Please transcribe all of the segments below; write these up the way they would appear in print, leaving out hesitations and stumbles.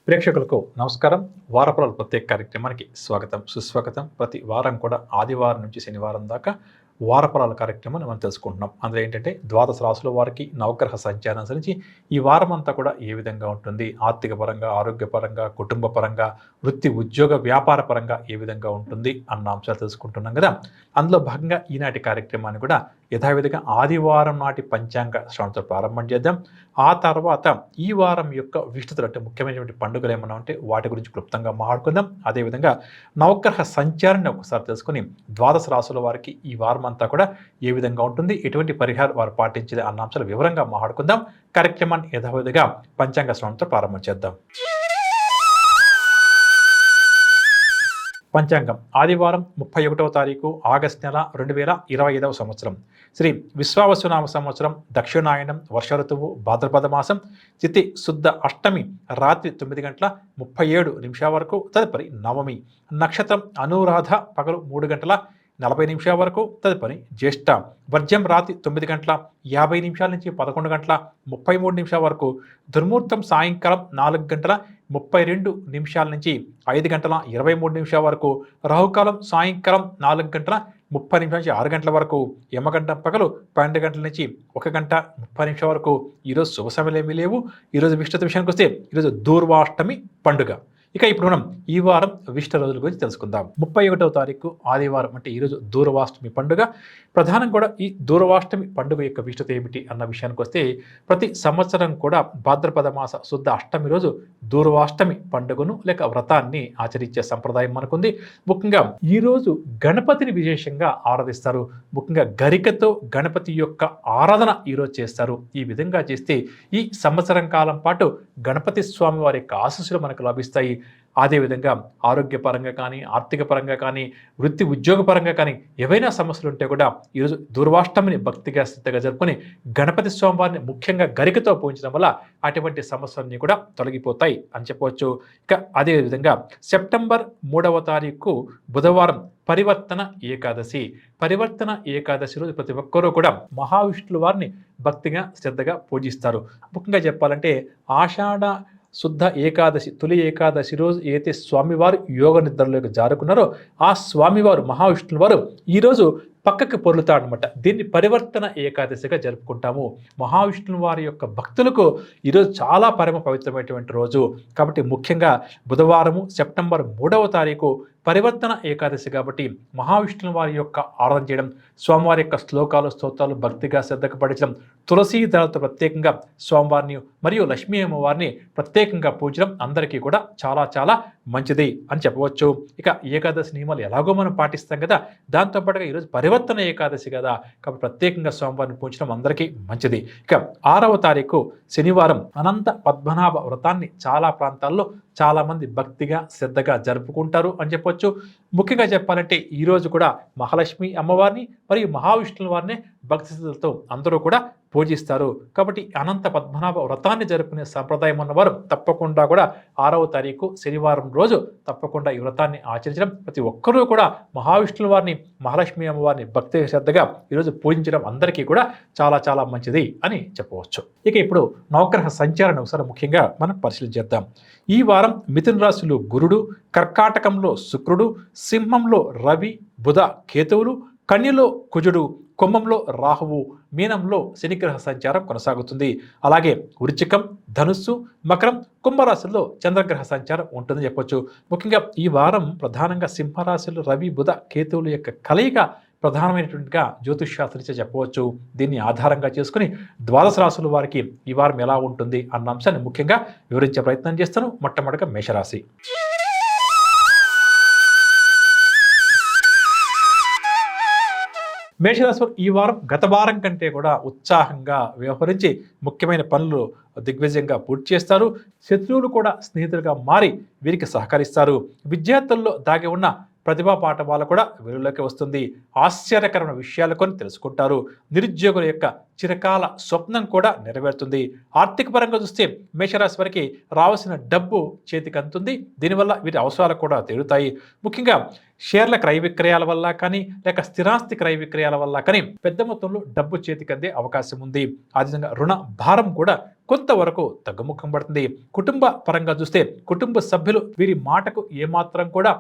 ప్రేక్షకులకు నమస్కారం. వారఫలాలు ప్రత్యేక కార్యక్రమానికి స్వాగతం, సుస్వాగతం. ప్రతి వారం కూడా ఆదివారం నుంచి శనివారం దాకా వారఫలాల కార్యక్రమాన్ని మనం తెలుసుకుంటున్నాం. అందులో ఏంటంటే ద్వాదశ రాశుల వారికి నవగ్రహ సంచారం అనుసరించి ఈ వారం అంతా కూడా ఏ విధంగా ఉంటుంది, ఆర్థిక పరంగా, ఆరోగ్యపరంగా, కుటుంబ పరంగా, వృత్తి ఉద్యోగ వ్యాపార పరంగా ఏ విధంగా ఉంటుంది అన్న అంశాలు తెలుసుకుంటున్నాం కదా. అందులో భాగంగా ఈనాటి కార్యక్రమాన్ని కూడా యథావిధిగా ఆదివారం నాటి పంచాంగ శ్రవణంతో ప్రారంభం చేద్దాం. ఆ తర్వాత ఈ వారం యొక్క విశిష్టతలు అంటే ముఖ్యమైనటువంటి పండుగలు ఏమన్నా ఉంటే వాటి గురించి క్లుప్తంగా మాట్లాడుకుందాం. అదేవిధంగా నవగ్రహ సంచారాన్ని ఒకసారి తెలుసుకుని ద్వాదశ రాశుల వారికి ఈ వారం అంతా కూడా ఏ విధంగా ఉంటుంది, ఎటువంటి పరిహారం వారు పాటించేది అన్న అంశాలు వివరంగా మాట్లాడుకుందాం. కార్యక్రమాన్ని యథావిధిగా పంచాంగ శ్రవణంతో ప్రారంభం చేద్దాం. పంచాంగం ఆదివారం 31వ తారీఖు ఆగస్టు నెల 2025 సంవత్సరం. శ్రీ విశ్వావసునామ సంవత్సరం, దక్షిణాయనం, వర్ష ఋతువు, భాద్రపద మాసం, తిథి శుద్ధ అష్టమి రాత్రి 9:37 వరకు, తదుపరి నవమి. నక్షత్రం అనురాధ పగలు 3:40 వరకు, తదుపరి జ్యేష్ఠ. వర్జ్యం రాత్రి 9:50 నుంచి 11:33 వరకు. దుర్ముహూర్తం సాయంకాలం 4:32 నుంచి 5:23 వరకు. రాహుకాలం సాయంకాలం 4:30 నుంచి 6 గంటల వరకు. యమగంట పగలు 12 గంటల నుంచి 1:30 వరకు. ఈరోజు శుభ సమయాలు ఏమీ లేవు. ఈరోజు విశిష్టత విషయానికి వస్తే ఈరోజు దూర్వాష్టమి పండుగ. ఇక ఇప్పుడు మనం ఈ వారం విశిష్ట రోజుల గురించి తెలుసుకుందాం. 31వ తారీఖు ఆదివారం అంటే ఈరోజు దూర్వాష్టమి పండుగ. ప్రధానం కూడా ఈ దూర్వాష్టమి పండుగ యొక్క విశిష్టత ఏమిటి అన్న విషయానికి వస్తే, ప్రతి సంవత్సరం కూడా భాద్రపద మాస శుద్ధ అష్టమి రోజు దూర్వాష్టమి పండుగను లేక వ్రతాన్ని ఆచరించే సంప్రదాయం మనకుంది. ముఖ్యంగా ఈరోజు గణపతిని విశేషంగా ఆరాధిస్తారు. ముఖ్యంగా గరికతో గణపతి యొక్క ఆరాధన ఈరోజు చేస్తారు. ఈ విధంగా చేస్తే ఈ సంవత్సరం కాలం పాటు గణపతి స్వామి వారి యొక్క ఆశీస్సులు మనకు లభిస్తాయి. అదేవిధంగా ఆరోగ్యపరంగా కానీ, ఆర్థిక పరంగా కానీ, వృత్తి ఉద్యోగ పరంగా కానీ ఏవైనా సమస్యలు ఉంటే కూడా ఈరోజు దూర్వాష్టమిని భక్తిగా శ్రద్ధగా జరుపుకొని గణపతి స్వామి వారిని ముఖ్యంగా గరికతో పూజించడం వల్ల అటువంటి సమస్యలన్నీ కూడా తొలగిపోతాయి అని చెప్పవచ్చు. ఇక అదేవిధంగా సెప్టెంబర్ 3వ తారీఖు బుధవారం పరివర్తన ఏకాదశి. పరివర్తన ఏకాదశి రోజు ప్రతి ఒక్కరూ కూడా మహావిష్ణువు వారిని భక్తిగా శ్రద్ధగా పూజిస్తారు. ముఖ్యంగా చెప్పాలంటే ఆషాఢ శుద్ధ ఏకాదశి, తొలి ఏకాదశి రోజు ఏదైతే స్వామివారు యోగ నిద్రలోకి జారుకున్నారో ఆ స్వామివారు మహావిష్ణువు వారు ఈరోజు పక్కకి పొర్లుతాడనమాట. దీన్ని పరివర్తన ఏకాదశిగా జరుపుకుంటాము. మహావిష్ణువు వారి యొక్క భక్తులకు ఈరోజు చాలా పరమ పవిత్రమైనటువంటి రోజు. కాబట్టి ముఖ్యంగా బుధవారము సెప్టెంబర్ 3వ తారీఖు పరివర్తన ఏకాదశి కాబట్టి మహావిష్ణువు వారి యొక్క ఆరాధన చేయడం, స్వామివారి యొక్క శ్లోకాలు స్తోత్రాలు భక్తిగా శ్రద్ధకు పఠించడం, తులసీ దళాలతో ప్రత్యేకంగా స్వామివారిని మరియు లక్ష్మీ అమ్మవారిని ప్రత్యేకంగా పూజడం అందరికీ కూడా చాలా చాలా మంచిది అని చెప్పవచ్చు. ఇక ఏకాదశి నియమాలు ఎలాగో మనం పాటిస్తాం కదా, దాంతోపాటుగా ఈరోజు పరివర్తన ఏకాదశి కదా, కాబట్టి ప్రత్యేకంగా స్వామివారిని పూజడం అందరికీ మంచిది. ఇక 6వ తారీఖు శనివారం అనంత పద్మనాభ వ్రతాన్ని చాలా ప్రాంతాల్లో చాలామంది భక్తిగా శ్రద్ధగా జరుపుకుంటారు అని చెప్పొచ్చు. ముఖ్యంగా చెప్పాలంటే ఈరోజు కూడా మహాలక్ష్మి అమ్మవారిని మరియు మహావిష్ణువు వారిని భక్తి శ్రద్ధలతో అందరూ కూడా పూజిస్తారు. కాబట్టి అనంత పద్మనాభ వ్రతాన్ని జరుపుకునే సంప్రదాయం ఉన్నవారు తప్పకుండా కూడా 6వ తారీఖు శనివారం రోజు తప్పకుండా ఈ వ్రతాన్ని ఆచరించడం, ప్రతి ఒక్కరూ కూడా మహావిష్ణువు వారిని మహాలక్ష్మి అమ్మవారిని భక్తి శ్రద్ధగా ఈరోజు పూజించడం అందరికీ కూడా చాలా చాలా మంచిది అని చెప్పవచ్చు. ఇక ఇప్పుడు నవగ్రహ సంచారాన్ని ఒకసారి ముఖ్యంగా మనం పరిశీలించేద్దాం. ఈ వారం మిథున రాశిలో గురుడు, కర్కాటకంలో శుక్రుడు, సింహంలో రవి, బుధ, కేతువులు, కన్యలో కుజుడు, కుంభంలో రాహువు, మీనంలో శనిగ్రహ సంచారం కొనసాగుతుంది. అలాగే వృశ్చికం, ధనుస్సు, మకరం, కుంభరాశుల్లో చంద్రగ్రహ సంచారం ఉంటుందని చెప్పొచ్చు. ముఖ్యంగా ఈ వారం ప్రధానంగా సింహరాశిలో రవి, బుధ, కేతువుల యొక్క కలయిక ప్రధానమైనటువంటిగా జ్యోతిష్ శాస్త్రీచ చెప్పవచ్చు. దీన్ని ఆధారంగా చేసుకుని ద్వాదశ రాశుల వారికి ఈ వారం ఎలా ఉంటుంది అన్న అంశాన్ని ముఖ్యంగా వివరించే ప్రయత్నం చేస్తాను. మొట్టమొదటిగా మేషరాశి. మేషరాశి ఈ వారం గత వారం కంటే కూడా ఉత్సాహంగా వ్యవహరించి ముఖ్యమైన పనులు దిగ్విజయంగా పూర్తి చేస్తారు. శత్రువులు కూడా స్నేహితులుగా మారి వీరికి సహకరిస్తారు. విద్యార్థుల్లో దాగి ఉన్న ప్రతిభా పాఠవాలు కూడా వెలుగులోకి వస్తుంది. ఆశ్చర్యకరమైన విషయాలు కొని తెలుసుకుంటారు. నిరుద్యోగుల యొక్క చిరకాల స్వప్నం కూడా నెరవేరుతుంది. ఆర్థిక పరంగా చూస్తే మేషరాశి వారికి రావాల్సిన డబ్బు చేతికి అందుతుంది. దీనివల్ల వీరి అవసరాలు కూడా తీరుతాయి. ముఖ్యంగా షేర్ల క్రయ విక్రయాల వల్ల కానీ లేక స్థిరాస్తి క్రయ విక్రయాల వల్ల కానీ పెద్ద మొత్తంలో డబ్బు చేతికందే అవకాశం ఉంది. అదేవిధంగా రుణ భారం కూడా కొంతవరకు తగ్గుముఖం పడుతుంది. కుటుంబ పరంగా చూస్తే కుటుంబ సభ్యులు వీరి మాటకు ఏమాత్రం కూడా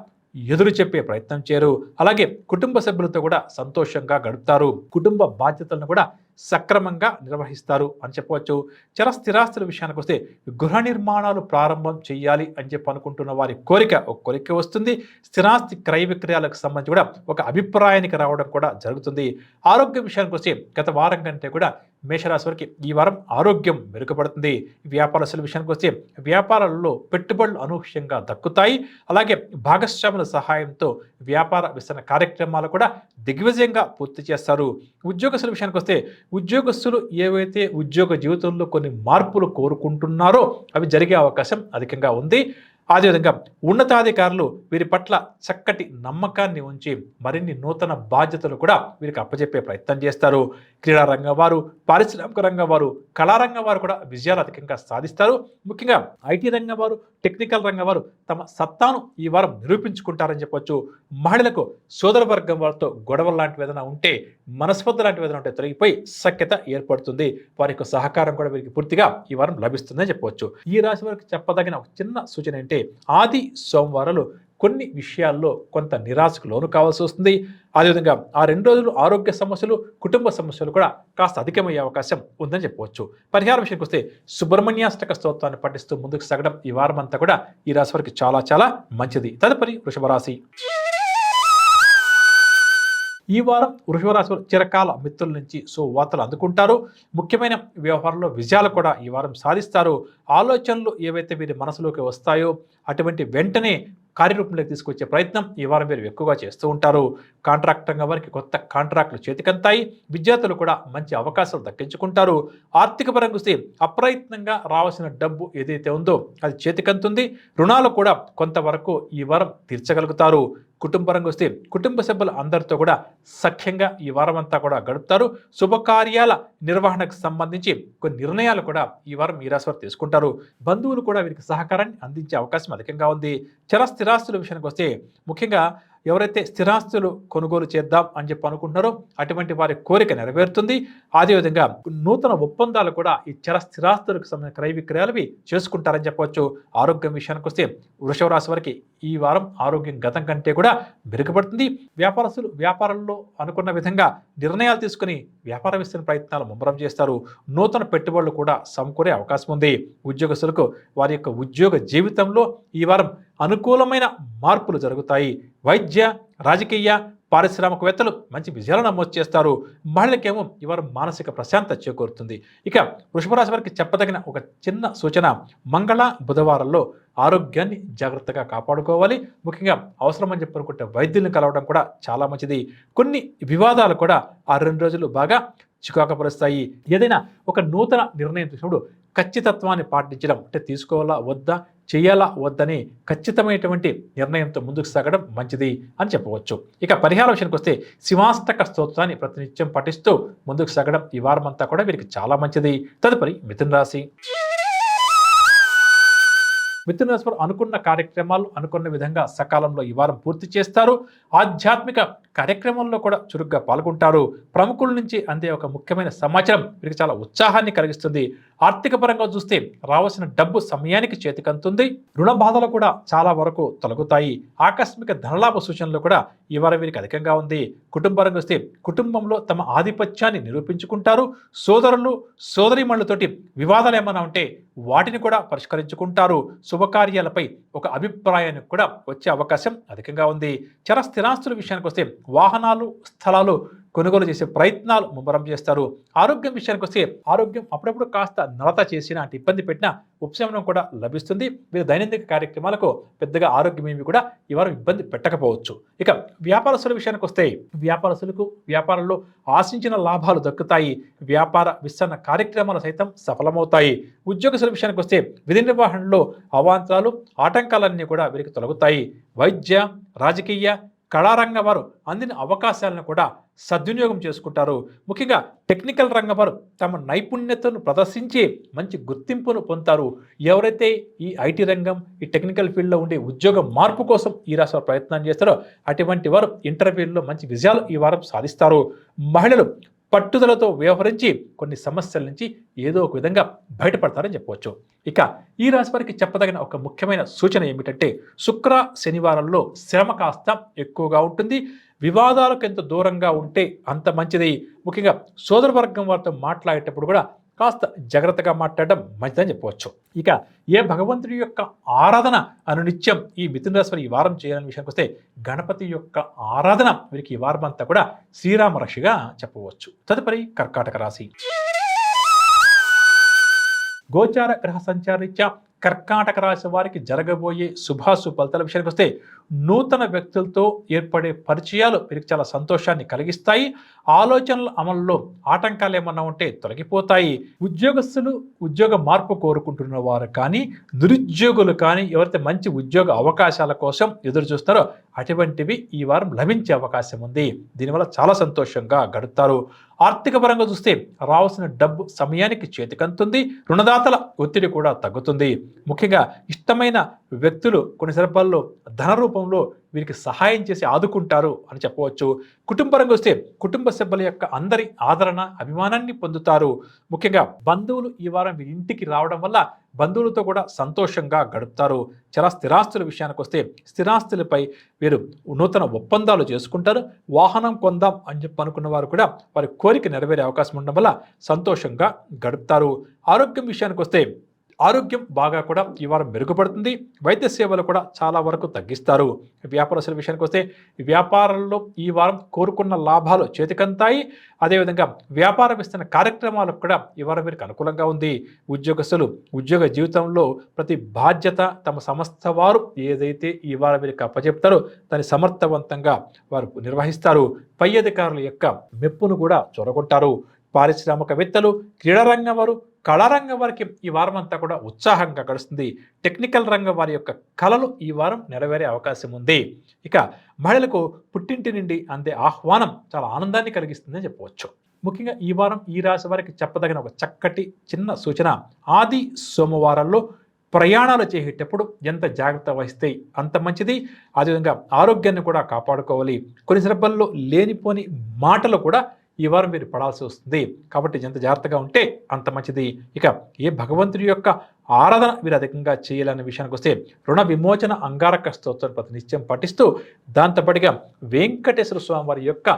ఎదురు చెప్పే ప్రయత్నం చేయరు. అలాగే కుటుంబ సభ్యులతో కూడా సంతోషంగా గడుపుతారు. కుటుంబ బాధ్యతలను కూడా సక్రమంగా నిర్వహిస్తారు అని చెప్పవచ్చు. చర స్థిరాస్తుల విషయానికి వస్తే గృహ నిర్మాణాలు ప్రారంభం చేయాలి అని చెప్పి అనుకుంటున్న వారి కోరిక వస్తుంది. స్థిరాస్తి క్రయ విక్రయాలకు సంబంధించి కూడా ఒక అభిప్రాయానికి రావడం కూడా జరుగుతుంది. ఆరోగ్య విషయానికి వస్తే గత వారం కంటే కూడా మేషరాశి వారికి ఈ వారం ఆరోగ్యం మెరుగుపడుతుంది. వ్యాపారస్తుల విషయానికి వస్తే వ్యాపారాలలో పెట్టుబడులు అనూహ్యంగా దక్కుతాయి. అలాగే భాగస్వాముల సహాయంతో వ్యాపార విస్తరణ కార్యక్రమాలు కూడా దిగ్విజయంగా పూర్తి చేస్తారు. ఉద్యోగస్తుల విషయానికి వస్తే ఉద్యోగస్తులు ఏవైతే ఉద్యోగ జీవితంలో కొన్ని మార్పులు కోరుకుంటున్నారో అవి జరిగే అవకాశం అధికంగా ఉంది. అదేవిధంగా ఉన్నతాధికారులు వీరి పట్ల చక్కటి నమ్మకాన్ని ఉంచి మరిన్ని నూతన బాధ్యతలు కూడా వీరికి అప్పచెప్పే ప్రయత్నం చేస్తారు. క్రీడా రంగం వారు, పారిశ్రామిక రంగం వారు, కళారంగం వారు కూడా విజయాలు అధికంగా సాధిస్తారు. ముఖ్యంగా ఐటీ రంగం వారు, టెక్నికల్ రంగం వారు తమ సత్తాను ఈ వారం నిరూపించుకుంటారని చెప్పొచ్చు. మహిళలకు సోదర వర్గం వారితో గొడవలు లాంటివి ఏదైనా ఉంటే, మనస్పర్ధ లాంటివి ఏదైనా ఉంటే తొలగిపోయి సఖ్యత ఏర్పడుతుంది. వారి యొక్క సహకారం కూడా వీరికి పూర్తిగా ఈ వారం లభిస్తుందని చెప్పవచ్చు. ఈ రాశి వారికి చెప్పదగిన ఒక చిన్న సూచన ఏంటంటే ఆది సోమవారాలు కొన్ని విషయాల్లో కొంత నిరాశకు లోను కావాల్సి వస్తుంది. అదేవిధంగా ఆ 2 రోజులు ఆరోగ్య సమస్యలు, కుటుంబ సమస్యలు కూడా కాస్త అధికమయ్యే అవకాశం ఉందని చెప్పవచ్చు. పరిహారం విషయానికి వస్తే సుబ్రహ్మణ్యాష్టక స్తోత్రాన్ని పఠిస్తూ ముందుకు సాగడం ఈ వారం అంతా కూడా ఈ రాశి వారికి చాలా చాలా మంచిది. తదుపరి వృషభ రాశి. ఈ వారం వృషభ రాశి వారు చిరకాల మిత్రుల నుంచి వార్తలు అందుకుంటారు. ముఖ్యమైన వ్యవహారంలో విజయాలు కూడా ఈ వారం సాధిస్తారు. ఆలోచనలు ఏవైతే వీరి మనసులోకి వస్తాయో అటువంటి వెంటనే కార్యరూపంలోకి తీసుకొచ్చే ప్రయత్నం ఈ వారం వీరు ఎక్కువగా చేస్తూ ఉంటారు. కాంట్రాక్ట్ రంగం వారికి కొత్త కాంట్రాక్టులు చేతికంతాయి. విద్యార్థులు కూడా మంచి అవకాశాలు దక్కించుకుంటారు. ఆర్థిక పరంగా చూస్తే అప్రయత్నంగా రావాల్సిన డబ్బు ఏదైతే ఉందో అది చేతికంతుంది. రుణాలు కూడా కొంతవరకు ఈ వారం తీర్చగలుగుతారు. కుటుంబపరంగా వస్తే కుటుంబ సభ్యులు అందరితో కూడా సఖ్యంగా ఈ వారం అంతా కూడా గడుపుతారు. శుభకార్యాల నిర్వహణకు సంబంధించి కొన్ని నిర్ణయాలు కూడా ఈ వారం ఈ రాశి వారు తీసుకుంటారు. బంధువులు కూడా వీరికి సహకారాన్ని అందించే అవకాశం అధికంగా ఉంది. చర స్థిరాస్తుల విషయానికి వస్తే ముఖ్యంగా ఎవరైతే స్థిరాస్తులు కొనుగోలు చేద్దాం అని చెప్పి అనుకుంటున్నారో అటువంటి వారి కోరిక నెరవేరుతుంది. అదేవిధంగా నూతన ఒప్పందాలు కూడా ఈ చర స్థిరాస్తులకు సంబంధించిన క్రయ విక్రయాలవి చేసుకుంటారని చెప్పవచ్చు. ఆరోగ్యం విషయానికి వస్తే వృషభ రాశి వారికి ఈ వారం ఆరోగ్యం గతం కంటే కూడా మెరుగుపడుతుంది. వ్యాపారస్తులు వ్యాపారంలో అనుకున్న విధంగా నిర్ణయాలు తీసుకుని వ్యాపార విస్తరణ ప్రయత్నాలు ముమ్మరం చేస్తారు. నూతన పెట్టుబడులు కూడా సమకూరే అవకాశం ఉంది. ఉద్యోగస్తులకు వారి యొక్క ఉద్యోగ జీవితంలో ఈ వారం అనుకూలమైన మార్పులు జరుగుతాయి. వైద్య, రాజకీయ, పారిశ్రామికవేత్తలు మంచి విజయాలు నమోదు చేస్తారు. మహిళలకేమో ఈ వారం మానసిక ప్రశాంతత చేకూరుతుంది. ఇక వృషభ రాశి వారికి చెప్పదగిన ఒక చిన్న సూచన, మంగళ బుధవారాల్లో ఆరోగ్యాన్ని జాగ్రత్తగా కాపాడుకోవాలి. ముఖ్యంగా అవసరమని చెప్పనుకుంటే వైద్యులను కలవడం కూడా చాలా మంచిది. కొన్ని వివాదాలు కూడా ఆ 2 రోజులు బాగా చికాకుపరుస్తాయి. ఏదైనా ఒక నూతన నిర్ణయం తీసుకున్నప్పుడు ఖచ్చితత్వాన్ని పాటించడం, అంటే తీసుకోవాలా వద్దా, చేయాలా వద్దని ఖచ్చితమైనటువంటి నిర్ణయంతో ముందుకు సాగడం మంచిది అని చెప్పవచ్చు. ఇక పరిహార విషయానికి వస్తే శివాష్టక స్తోత్రాన్ని ప్రతినిత్యం పఠిస్తూ ముందుకు సాగడం ఈ వారం అంతా కూడా వీరికి చాలా మంచిది. తదుపరి మిథున రాశి. మిథున రాశి వారు అనుకున్న కార్యక్రమాలు అనుకున్న విధంగా సకాలంలో ఈ వారం పూర్తి చేస్తారు. ఆధ్యాత్మిక కార్యక్రమంలో కూడా చురుగ్గా పాల్గొంటారు. ప్రముఖుల నుంచి అందే ఒక ముఖ్యమైన సమాచారం వీరికి చాలా ఉత్సాహాన్ని కలిగిస్తుంది. ఆర్థిక పరంగా చూస్తే రావాల్సిన డబ్బు సమయానికి చేతికంతుంది. రుణ బాధలు కూడా చాలా వరకు తొలగుతాయి. ఆకస్మిక ధనలాభ సూచనలు కూడా ఈ వారం వీరికి అధికంగా ఉంది. కుటుంబపరంగా వస్తే కుటుంబంలో తమ ఆధిపత్యాన్ని నిరూపించుకుంటారు. సోదరులు సోదరీమణులతోటి వివాదాలు ఏమైనా ఉంటే వాటిని కూడా పరిష్కరించుకుంటారు. శుభకార్యాలపై ఒక అభిప్రాయానికి కూడా వచ్చే అవకాశం అధికంగా ఉంది. చర స్థిరాస్తుల విషయానికి వస్తే వాహనాలు, స్థలాలు కొనుగోలు చేసే ప్రయత్నాలు ముమ్మరం చేస్తారు. ఆరోగ్యం విషయానికి వస్తే ఆరోగ్యం అప్పుడప్పుడు కాస్త నలత చేసినా, అంటే ఇబ్బంది పెట్టినా ఉపశమనం కూడా లభిస్తుంది. మీరు దైనందిక కార్యక్రమాలకు పెద్దగా ఆరోగ్యం ఏమి కూడా ఈ వారం ఇబ్బంది పెట్టకపోవచ్చు. ఇక వ్యాపారస్తుల విషయానికి వస్తే వ్యాపారస్తులకు వ్యాపారంలో ఆశించిన లాభాలు దక్కుతాయి. వ్యాపార విస్తరణ కార్యక్రమాలు సైతం సఫలమవుతాయి. ఉద్యోగస్తుల విషయానికి వస్తే విధి నిర్వహణలో అవాంతరాలు, ఆటంకాలన్నీ కూడా వీరికి తొలగుతాయి. వైద్య, రాజకీయ, కళారంగం వారు అందిన అవకాశాలను కూడా సద్వినియోగం చేసుకుంటారు. ముఖ్యంగా టెక్నికల్ రంగం వారు తమ నైపుణ్యతను ప్రదర్శించి మంచి గుర్తింపును పొందుతారు. ఎవరైతే ఈ ఐటీ రంగం, ఈ టెక్నికల్ ఫీల్డ్లో ఉండే ఉద్యోగ మార్పు కోసం ఈ రాశి వారు ప్రయత్నం చేస్తారో అటువంటి వారు ఇంటర్వ్యూల్లో మంచి విజయాలు ఈ వారం సాధిస్తారు. మహిళలు పట్టుదలతో వ్యవహరించి కొన్ని సమస్యల నుంచి ఏదో ఒక విధంగా బయటపడతారని చెప్పవచ్చు. ఇక ఈ రాశి వారికి చెప్పదగిన ఒక ముఖ్యమైన సూచన ఏమిటంటే శుక్ర శనివారంలో శ్రమ కాస్త ఎక్కువగా ఉంటుంది. వివాదాలకు ఎంత దూరంగా ఉంటే అంత మంచిది. ముఖ్యంగా సోదరవర్గం వారితో మాట్లాడేటప్పుడు కూడా కాస్త జాగ్రత్తగా మాట్లాడడం మంచిదని చెప్పవచ్చు. ఇక ఏ భగవంతుడి యొక్క ఆరాధన అనునిత్యం ఈ మిథున రాశి వారు ఈ వారం చేయాలనే విషయానికి వస్తే గణపతి యొక్క ఆరాధన వీరికి ఈ వారం అంతా కూడా శ్రీరామ రక్షగా చెప్పవచ్చు. తదుపరి కర్కాటక రాశి. గోచార గ్రహ సంచారీత్యా కర్కాటక రాశి వారికి జరగబోయే శుభాశుభ ఫలితాల విషయానికి వస్తే నూతన వ్యక్తులతో ఏర్పడే పరిచయాలు వీరికి చాలా సంతోషాన్ని కలిగిస్తాయి. ఆలోచనల అమల్లో ఆటంకాలు ఏమన్నా ఉంటే తొలగిపోతాయి. ఉద్యోగస్తులు ఉద్యోగ మార్పు కోరుకుంటున్న వారు కానీ, నిరుద్యోగులు కానీ ఎవరైతే మంచి ఉద్యోగ అవకాశాల కోసం ఎదురు చూస్తారో అటువంటివి ఈ వారం లభించే అవకాశం ఉంది. దీనివల్ల చాలా సంతోషంగా గడుపుతారు. ఆర్థిక పరంగా చూస్తే రావాల్సిన డబ్బు సమయానికి చేతికంతుంది. రుణదాతల ఒత్తిడి కూడా తగ్గుతుంది. ముఖ్యంగా ఇష్టమైన వ్యక్తులు కొన్ని సందర్భాల్లో ధన రూపంలో వీరికి సహాయం చేసి ఆదుకుంటారు అని చెప్పవచ్చు. కుటుంబరంగా వస్తే కుటుంబ సభ్యుల యొక్క అందరి ఆదరణ, అభిమానాన్ని పొందుతారు. ముఖ్యంగా బంధువులు ఈ వారం వీరి ఇంటికి రావడం వల్ల బంధువులతో కూడా సంతోషంగా గడుపుతారు. చాలా స్థిరాస్తుల విషయానికి వస్తే స్థిరాస్తులపై వీరు నూతన ఒప్పందాలు చేసుకుంటారు. వాహనం కొందాం అని చెప్పి అనుకున్న వారు కూడా వారి కోరిక నెరవేరే అవకాశం ఉండడం వల్ల సంతోషంగా గడుపుతారు. ఆరోగ్యం విషయానికి వస్తే ఆరోగ్యం బాగా కూడా ఈ వారం మెరుగుపడుతుంది. వైద్య సేవలు కూడా చాలా వరకు తగ్గిస్తారు. వ్యాపారస్తుల విషయానికి వస్తే వ్యాపారంలో ఈ వారం కోరుకున్న లాభాలు చేతికంతాయి. అదేవిధంగా వ్యాపార విస్తరణ కార్యక్రమాలకు కూడా ఈ వారం వీరికి అనుకూలంగా ఉంది. ఉద్యోగస్తులు ఉద్యోగ జీవితంలో ప్రతి బాధ్యత తమ సంస్థ వారు ఏదైతే ఈ వారం వీరికి అప్పచెప్తారో దాన్ని సమర్థవంతంగా వారు నిర్వహిస్తారు. పై అధికారుల యొక్క మెప్పును కూడా చూరగొంటారు. పారిశ్రామికవేత్తలు, క్రీడారంగం వారు, కళారంగం వారికి ఈ వారం అంతా కూడా ఉత్సాహంగా గడుస్తుంది. టెక్నికల్ రంగం వారి యొక్క కళలు ఈ వారం నెరవేరే అవకాశం ఉంది. ఇక మహిళలకు పుట్టింటి నుండి అందే ఆహ్వానం చాలా ఆనందాన్ని కలిగిస్తుందని చెప్పవచ్చు. ముఖ్యంగా ఈ వారం ఈ రాశి వారికి చెప్పదగిన ఒక చక్కటి చిన్న సూచన, ఆది సోమవారాల్లో ప్రయాణాలు చేసేటప్పుడు ఎంత జాగ్రత్త వహిస్తే అంత మంచిది. అదేవిధంగా ఆరోగ్యాన్ని కూడా కాపాడుకోవాలి. కొన్ని సందర్భాల్లో లేనిపోని మాటలు కూడా ఈ వారం మీరు పడాల్సి వస్తుంది. కాబట్టి ఎంత జాగ్రత్తగా ఉంటే అంత మంచిది. ఇక ఏ భగవంతుడి యొక్క ఆరాధన వీరు అధికంగా చేయాలనే విషయానికి వస్తే రుణ విమోచన అంగారక స్తోత్రం ప్రతి నిత్యం పఠిస్తూ దాంతోపాటుగా వెంకటేశ్వర స్వామి వారి యొక్క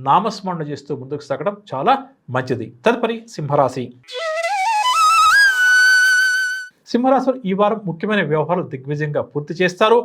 నామస్మరణ చేస్తూ ముందుకు సాగడం చాలా మంచిది. తదుపరి సింహరాశి. సింహరాశి ఈ వారం ముఖ్యమైన వ్యవహారాలు దిగ్విజయంగా పూర్తి చేస్తారు.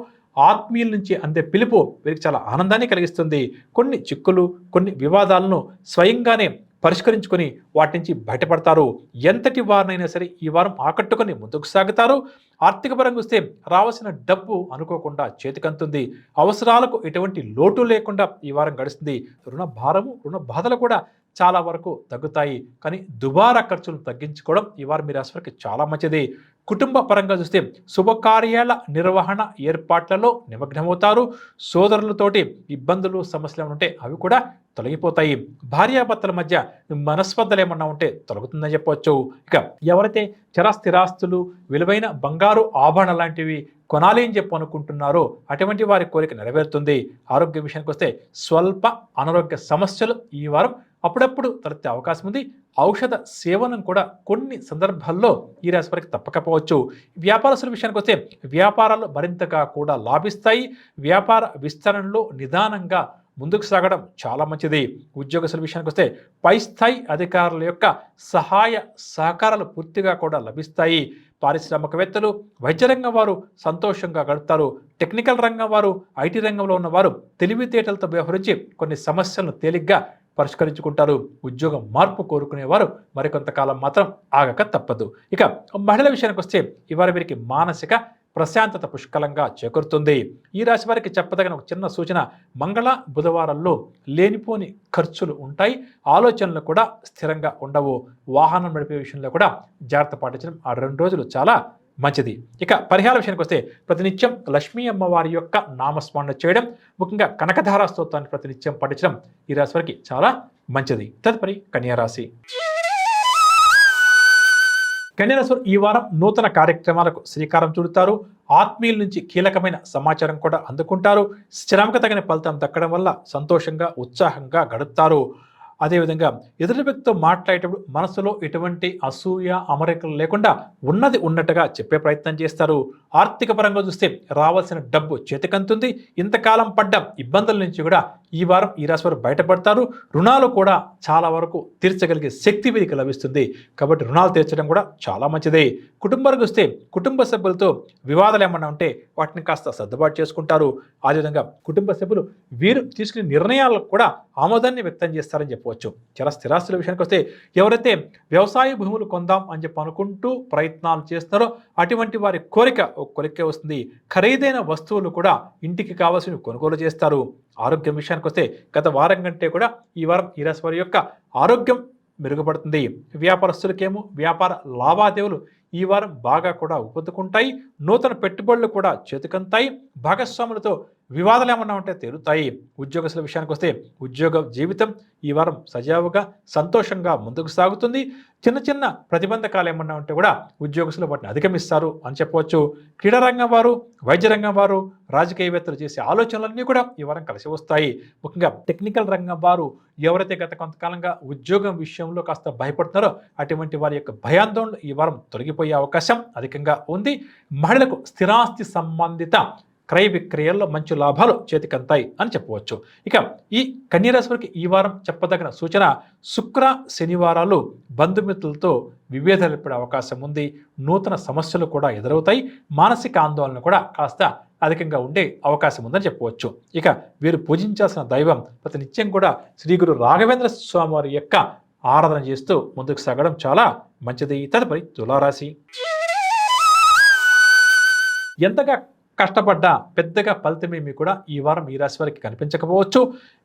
ఆత్మీయుల నుంచి అందే పిలుపు వీరికి చాలా ఆనందాన్ని కలిగిస్తుంది. కొన్ని చిక్కులు, కొన్ని వివాదాలను స్వయంగానే పరిష్కరించుకొని వాటి నుంచి బయటపడతారు. ఎంతటి వారినైనా సరే ఈ వారం ఆకట్టుకొని ముందుకు సాగుతారు. ఆర్థిక పరంగా వస్తే రావాల్సిన డబ్బు అనుకోకుండా చేతికంతుంది. అవసరాలకు ఎటువంటి లోటు లేకుండా ఈ వారం గడుస్తుంది. రుణ భారము, రుణ బాధలు కూడా చాలా వరకు తగ్గుతాయి. కానీ దుబారా ఖర్చులను తగ్గించుకోవడం ఈ వారం మీ రాశి వారికి చాలా మంచిది. కుటుంబ పరంగా చూస్తే శుభకార్యాల నిర్వహణ ఏర్పాట్లలో నిమగ్నమవుతారు. సోదరులతోటి ఇబ్బందులు, సమస్యలు ఉంటే అవి కూడా తొలగిపోతాయి. భార్యాభర్తల మధ్య మనస్పర్ధలు ఏమన్నా ఉంటే తొలగుతుందని చెప్పవచ్చు. ఇక ఎవరైతే చరస్థిరాస్తులు, విలువైన బంగారు ఆభరణ లాంటివి కొనాలి అని చెప్పి అనుకుంటున్నారో అటువంటి వారి కోరిక నెరవేరుతుంది. ఆరోగ్య విషయానికి వస్తే స్వల్ప అనారోగ్య సమస్యలు ఈ వారం అప్పుడప్పుడు తలెత్తే అవకాశం ఉంది. ఔషధ సేవనం కూడా కొన్ని సందర్భాల్లో ఈ రాశి వారికి తప్పకపోవచ్చు. వ్యాపారస్తుల విషయానికి వస్తే వ్యాపారాలు మరింతగా కూడా లాభిస్తాయి. వ్యాపార విస్తరణలో నిదానంగా ముందుకు సాగడం చాలా మంచిది. ఉద్యోగస్తుల విషయానికి వస్తే పై స్థాయి అధికారుల యొక్క సహాయ సహకారాలు పూర్తిగా కూడా లభిస్తాయి. పారిశ్రామికవేత్తలు, వైద్య రంగం వారు సంతోషంగా గడుపుతారు. టెక్నికల్ రంగం వారు, ఐటీ రంగంలో ఉన్నవారు తెలివితేటలతో వ్యవహరించి కొన్ని సమస్యలను తేలిగ్గా పరిష్కరించుకుంటారు. ఉద్యోగం మార్పు కోరుకునేవారు మరికొంతకాలం మాత్రం ఆగక తప్పదు. ఇక మహిళల విషయానికి వస్తే ఇవాళ వీరికి మానసిక ప్రశాంతత పుష్కలంగా చేకూరుతుంది. ఈ రాశి వారికి చెప్పదగిన ఒక చిన్న సూచన, మంగళ బుధవారాల్లో లేనిపోని ఖర్చులు ఉంటాయి. ఆలోచనలు కూడా స్థిరంగా ఉండవు. వాహనం నడిపే విషయంలో కూడా జాగ్రత్త పాటించడం ఆ 2 రోజులు చాలా మంచిది. ఇక పరిహార విషయానికి వస్తే ప్రతినిత్యం లక్ష్మీ అమ్మవారి యొక్క నామస్మరణ చేయడం, ముఖ్యంగా కనకధార స్తోత్రాన్ని ప్రతినిత్యం పఠించడం ఈ రాశి వారికి చాలా మంచిది. తదుపరి కన్యా రాశి. కన్యా రాశి వారు ఈ వారం నూతన కార్యక్రమాలకు శ్రీకారం చుడతారు. ఆత్మీయుల నుంచి కీలకమైన సమాచారం కూడా అందుకుంటారు. శ్రమకు తగిన ఫలితం దక్కడం వల్ల సంతోషంగా ఉత్సాహంగా గడుపుతారు. అదేవిధంగా ఎదుటి వ్యక్తితో మాట్లాడేటప్పుడు మనసులో ఎటువంటి అసూయ అమరికలు లేకుండా ఉన్నది ఉన్నట్టుగా చెప్పే ప్రయత్నం చేస్తారు. ఆర్థిక పరంగా చూస్తే రావాల్సిన డబ్బు చేతికంతుంది. ఇంతకాలం పడ్డ ఇబ్బందుల నుంచి కూడా ఈ వారం ఈ రాశి వారు బయటపడతారు. రుణాలు కూడా చాలా వరకు తీర్చగలిగే శక్తి వీరికి లభిస్తుంది. కాబట్టి రుణాలు తీర్చడం కూడా చాలా మంచిదే. కుటుంబానికి వస్తే కుటుంబ సభ్యులతో వివాదాలు ఏమన్నా ఉంటే వాటిని కాస్త సర్దుబాటు చేసుకుంటారు. అదేవిధంగా కుటుంబ సభ్యులు వీరు తీసుకునే నిర్ణయాలకు కూడా ఆమోదాన్ని వ్యక్తం చేస్తారని చెప్పవచ్చు. చాలా స్థిరాస్తుల విషయానికి వస్తే ఎవరైతే వ్యవసాయ భూములు కొందాం అని చెప్పి అనుకుంటూ ప్రయత్నాలు చేస్తున్నారో అటువంటి వారి కోరికే వస్తుంది. ఖరీదైన వస్తువులు కూడా ఇంటికి కావాల్సినవి కొనుగోలు చేస్తారు. ఆరోగ్యం విషయానికి వస్తే గత వారం కంటే కూడా ఈ వారం ఈ రాశి వారి యొక్క ఆరోగ్యం మెరుగుపడుతుంది. వ్యాపారస్తులకేమో వ్యాపార లావాదేవీలు ఈ వారం బాగా కూడా ఉపతుకుంటాయి. నూతన పెట్టుబడులు కూడా చేతికంతాయి. భాగస్వాములతో వివాదాలు ఏమన్నా ఉంటే తేలుతాయి. ఉద్యోగస్తుల విషయానికి వస్తే ఉద్యోగ జీవితం ఈ వారం సజావుగా సంతోషంగా ముందుకు సాగుతుంది. చిన్న చిన్న ప్రతిబంధకాలు ఏమన్నా ఉంటే కూడా ఉద్యోగస్తులు వాటిని అధిగమిస్తారు అని చెప్పవచ్చు. క్రీడారంగం వారు, వైద్య రంగం వారు, రాజకీయవేత్తలు చేసే ఆలోచనలన్నీ కూడా ఈ వారం కలిసి వస్తాయి. ముఖ్యంగా టెక్నికల్ రంగం వారు ఎవరైతే గత కొంతకాలంగా ఉద్యోగం విషయంలో కాస్త భయపడుతున్నారో అటువంటి వారి యొక్క భయాందోళనలు ఈ వారం తొలగిపోయే అవకాశం అధికంగా ఉంది. మహిళలకు స్థిరాస్తి సంబంధిత క్రయ విక్రయాల్లో మంచి లాభాలు చేతికంతాయి అని చెప్పవచ్చు. ఇక ఈ కన్యా రాశి వారికి ఈ వారం చెప్పదగిన సూచన శుక్ర శనివారాలు బంధుమిత్రులతో విభేదాలు ఏర్పడే అవకాశం ఉంది. నూతన సమస్యలు కూడా ఎదురవుతాయి. మానసిక ఆందోళన కూడా కాస్త అధికంగా ఉండే అవకాశం ఉందని చెప్పవచ్చు. ఇక వీరు పూజించాల్సిన దైవం ప్రతినిత్యం కూడా శ్రీ గురు రాఘవేంద్ర స్వామి వారి యొక్క ఆరాధన చేస్తూ ముందుకు సాగడం చాలా మంచిది. తదుపరి తులారాశి. ఎంతగా కష్టపడ్డా పెద్దగా ఫలితమేమీ కూడా ఈ వారం ఈ రాశి వారికి కనిపించకపోవచ్చు.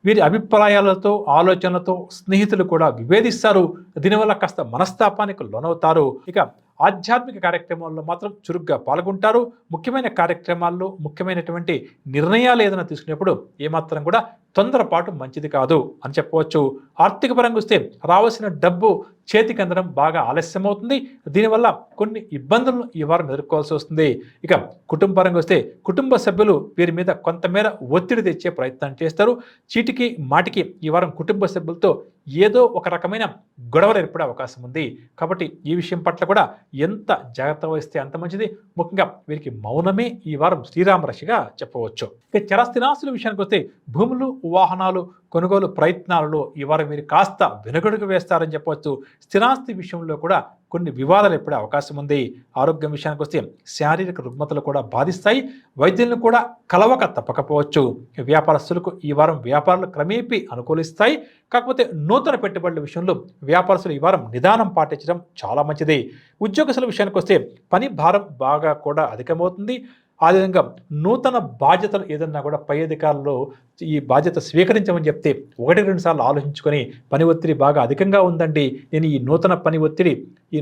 వీరి అభిప్రాయాలతో ఆలోచనలతో స్నేహితులు కూడా విభేదిస్తారు. దీనివల్ల కాస్త మనస్తాపానికి లోనవుతారు. ఇక ఆధ్యాత్మిక కార్యక్రమాల్లో మాత్రం చురుగ్గా పాల్గొంటారు. ముఖ్యమైన కార్యక్రమాల్లో ముఖ్యమైనటువంటి నిర్ణయాలు ఏదైనా తీసుకునేప్పుడు ఏమాత్రం కూడా తొందరపాటు మంచిది కాదు అని చెప్పవచ్చు. ఆర్థిక పరంగా వస్తే రావాల్సిన డబ్బు చేతికి అందడం బాగా ఆలస్యమవుతుంది. దీనివల్ల కొన్ని ఇబ్బందులను ఈ వారం ఎదుర్కోవాల్సి వస్తుంది. ఇక కుటుంబ పరంగా వస్తే కుటుంబ సభ్యులు వీరి మీద కొంతమేర ఒత్తిడి తెచ్చే ప్రయత్నం చేస్తారు. చీటికి మాటికి ఈ వారం కుటుంబ సభ్యులతో ఏదో ఒక రకమైన గొడవలు ఏర్పడే అవకాశం ఉంది. కాబట్టి ఈ విషయం పట్ల కూడా ఎంత జాగ్రత్త వహిస్తే అంత మంచిది. ముఖ్యంగా వీరికి మౌనమే ఈ వారం శ్రీరామరక్షగా చెప్పవచ్చు. ఇక చరస్థిరాస్తుల విషయానికి వస్తే భూములు, వాహనాలు కొనుగోలు ప్రయత్నాలలో ఈ వారం వీరు కాస్త వెనుకడుగు వేస్తారని చెప్పవచ్చు. స్థిరాస్తి విషయంలో కూడా కొన్ని వివాదాలు ఏర్పడే అవకాశం ఉంది. ఆరోగ్యం విషయానికి వస్తే శారీరక రుగ్మతలు కూడా బాధిస్తాయి. వైద్యులను కూడా కలవక తప్పకపోవచ్చు. వ్యాపారస్తులకు ఈ వారం వ్యాపారాలు క్రమేపీ అనుకూలిస్తాయి. కాకపోతే నూతన పెట్టుబడుల విషయంలో వ్యాపారస్తులు ఈ వారం నిదానం పాటించడం చాలా మంచిది. ఉద్యోగస్తుల విషయానికి వస్తే పని భారం బాగా కూడా అధికమవుతుంది. అదేవిధంగా నూతన బాధ్యతలు ఏదన్నా కూడా పై అధికారులు ఈ బాధ్యత స్వీకరించమని చెప్తే 1-2 సార్లు ఆలోచించుకొని పని ఒత్తిడి బాగా అధికంగా ఉందండి, నేను ఈ నూతన పని ఒత్తిడి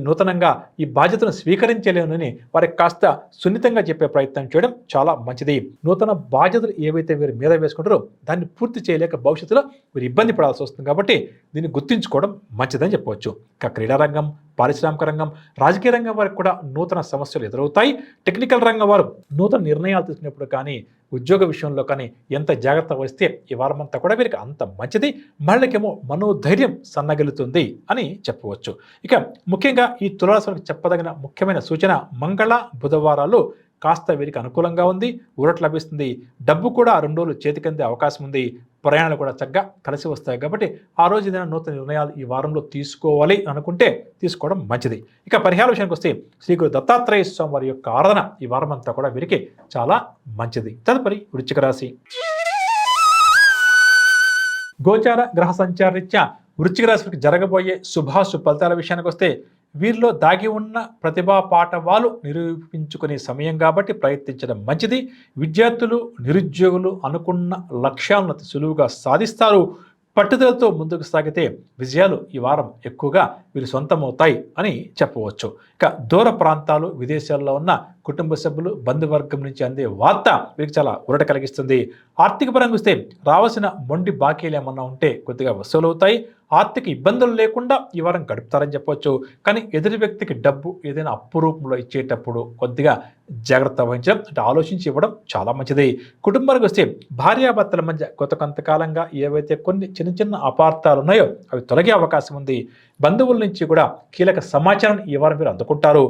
నూతనంగా ఈ బాధ్యతను స్వీకరించలేనని వారికి కాస్త సున్నితంగా చెప్పే ప్రయత్నం చేయడం చాలా మంచిది. నూతన బాధ్యతలు ఏవైతే వీరు మీద వేసుకుంటారో దాన్ని పూర్తి చేయలేక భవిష్యత్తులో వీరు ఇబ్బంది పడాల్సి వస్తుంది. కాబట్టి దీన్ని గుర్తుంచుకోవడం మంచిదని చెప్పవచ్చు. ఇక క్రీడారంగం, పారిశ్రామిక రంగం, రాజకీయ రంగం వారికి కూడా నూతన సమస్యలు ఎదురవుతాయి. టెక్నికల్ రంగం వారు నూతన నిర్ణయాలు తీసుకునేప్పుడు కానీ ఉద్యోగ విషయంలో కానీ ఎంత జాగ్రత్త వహిస్తే ఈ వారం అంతా కూడా వీరికి అంత మంచిది. మళ్ళకేమో మనోధైర్యం సన్నగిలుతుంది అని చెప్పవచ్చు. ఇక ముఖ్యంగా ఈ తులారాశి వారికి చెప్పదగిన ముఖ్యమైన సూచన మంగళ బుధవారాలు కాస్త వీరికి అనుకూలంగా ఉంది. ఊరట లభిస్తుంది. డబ్బు కూడా 2 రోజులు చేతికందే అవకాశం ఉంది. ప్రయాణాలు కూడా చక్కగా కలిసి వస్తాయి. కాబట్టి ఆ రోజు ఏదైనా నూతన నిర్ణయాలు ఈ వారంలో తీసుకోవాలి అనుకుంటే తీసుకోవడం మంచిది. ఇక పరిహార విషయానికి వస్తే శ్రీ గురు దత్తాత్రేయ స్వామి వారి యొక్క ఆరాధన ఈ వారం అంతా కూడా వీరికి చాలా మంచిది. తదుపరి వృశ్చిక రాశి. గోచార గ్రహ సంచార రీత్యా వృశ్చిక రాశికి జరగబోయే శుభాశుభ ఫలితాల విషయానికి వస్తే వీరిలో దాగి ఉన్న ప్రతిభా పాఠవాలు నిరూపించుకునే సమయం కాబట్టి ప్రయత్నించడం మంచిది. విద్యార్థులు, నిరుద్యోగులు అనుకున్న లక్ష్యాలను సులువుగా సాధిస్తారు. పట్టుదలతో ముందుకు సాగితే విజయాలు ఈ వారం ఎక్కువగా వీరు సొంతమవుతాయి అని చెప్పవచ్చు. ఇక దూర ప్రాంతాలు, విదేశాల్లో ఉన్న కుటుంబ సభ్యులు, బంధువర్గం నుంచి అందే వార్త వీరికి చాలా ఊరట కలిగిస్తుంది. ఆర్థిక పరంగా వస్తే రావాల్సిన మొండి బాకీలు ఏమన్నా ఉంటే కొద్దిగా వసూలవుతాయి. ఆర్థిక ఇబ్బందులు లేకుండా ఈ వారం గడుపుతారని చెప్పవచ్చు. కానీ ఎదుటి వ్యక్తికి డబ్బు ఏదైనా అప్పు రూపంలో ఇచ్చేటప్పుడు కొద్దిగా జాగ్రత్త వహించడం, అంటే ఆలోచించి ఇవ్వడం చాలా మంచిది. కుటుంబానికి వస్తే భార్యాభర్తల మధ్య కొంతకాలంగా ఏవైతే కొన్ని చిన్న చిన్న అపార్థాలు ఉన్నాయో అవి తొలగే అవకాశం ఉంది. బంధువుల నుంచి కూడా కీలక సమాచారాన్ని ఈ వారం మీరు అందుకుంటారు.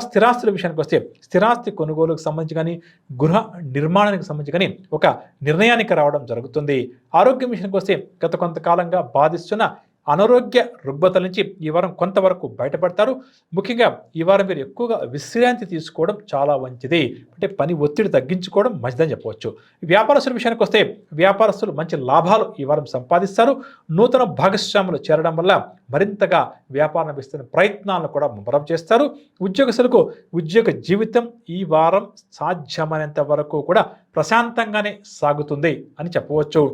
స్థిరాస్తుల విషయానికి వస్తే స్థిరాస్తి కొనుగోలుకు సంబంధించి కానీ, గృహ నిర్మాణానికి సంబంధించి కానీ ఒక నిర్ణయానికి రావడం జరుగుతుంది. ఆరోగ్యం విషయానికి వస్తే గత కొంతకాలంగా బాధిస్తున్న అనారోగ్య రుగ్మతల నుంచి ఈ వారం కొంతవరకు బయటపడతారు. ముఖ్యంగా ఈ వారం మీరు ఎక్కువగా విశ్రాంతి తీసుకోవడం చాలా మంచిది. అంటే పని ఒత్తిడి తగ్గించుకోవడం మంచిదని చెప్పవచ్చు. వ్యాపారస్తుల విషయానికి వస్తే వ్యాపారస్తులు మంచి లాభాలు ఈ వారం సంపాదిస్తారు. నూతన భాగస్వాములు చేరడం వల్ల మరింతగా వ్యాపారం విస్తరణ ప్రయత్నాలను కూడా ముమ్మరం చేస్తారు. ఉద్యోగస్తులకు ఉద్యోగ జీవితం ఈ వారం సాధ్యమైనంత వరకు కూడా ప్రశాంతంగానే సాగుతుంది అని చెప్పవచ్చు.